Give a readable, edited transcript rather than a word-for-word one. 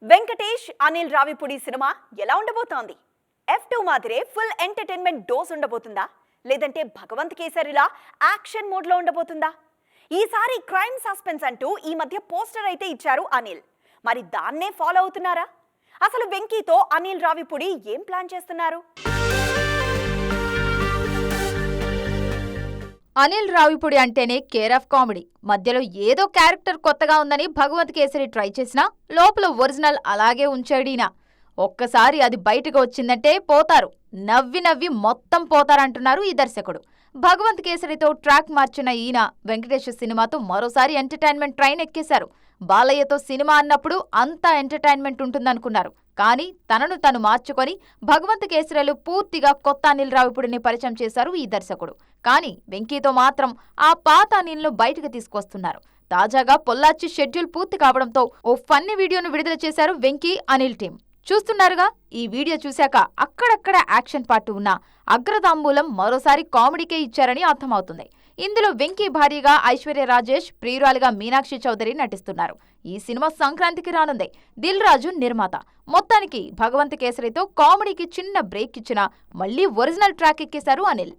Venkatesh Anil Ravipudi cinema ఎలా ఉండబోతోంది? F2 మాదిరే ఫుల్ ఎంటర్‌టైన్‌మెంట్ డోస్ ఉండబోతుందా? లేదంటే భగవంత్ కేసరిలా యాక్షన్ మోడ్ లో ఉండబోతుందా? ఈసారి క్రైమ్ సస్పెన్స్ అంటూ ఈ మధ్య పోస్టర్ అయితే ఇచ్చారు అనిల్. మరి దాన్నే ఫాలో అవుతున్నారా? అసలు వెంకీతో అనిల్ రావిపూడి ఏం ప్లాన్ చేస్తున్నారు? అనిల్ రావిపూడి అంటేనే కేర్ ఆఫ్ కామెడీ. మధ్యలో ఏదో క్యారెక్టర్ కొత్తగా ఉందని భగవంత్ కేసరి ట్రై చేసినా లోపల ఒరిజినల్ అలాగే ఉంచాడీనా. ఒక్కసారి అది బయటకు వచ్చిందంటే పోతారు, నవ్వి నవ్వి మొత్తం పోతారంటున్నారు ఈ దర్శకుడు. భగవంత్ కేసరితో ట్రాక్ మార్చిన ఈయన వెంకటేష్ సినిమాతో మరోసారి ఎంటర్టైన్మెంట్ ట్రైన్ ఎక్కేశారు. బాలయ్యతో సినిమా అన్నప్పుడు అంతా ఎంటర్టైన్మెంట్ ఉంటుందనుకున్నారు. కానీ తనను తను మార్చుకొని భగవంత్ కేసరిలో పూర్తిగా కొత్త అనిల్ రావిపూడిని పరిచయం చేశారు ఈ దర్శకుడు. కానీ వెంకీతో మాత్రం ఆ పాత అనిల్ను బయటకు తీసుకొస్తున్నారు. తాజాగా పొల్లాచి షెడ్యూల్ పూర్తి కావడంతో ఓ ఫన్నీ వీడియోను విడుదల చేశారు వెంకీ అనిల్ టీం. చూస్తున్నారుగా. ఈ వీడియో చూశాక అక్కడక్కడ యాక్షన్ పార్ట్ ఉన్న అగ్రతాంబూలం మరోసారి కామెడీకే ఇచ్చారని అర్థమవుతుంది. ఇందులో వెంకీ భార్యగా ఐశ్వర్య రాజేష్, ప్రియురాలిగా మీనాక్షి చౌదరి నటిస్తున్నారు. ఈ సినిమా సంక్రాంతికి రానుంది. దిల్ రాజు నిర్మాత. మొత్తానికి భగవంత్ కేసరితో కామెడీకి చిన్న బ్రేక్ ఇచ్చిన మళ్లీ ఒరిజినల్ ట్రాక్ ఎక్కేశారు అనిల్.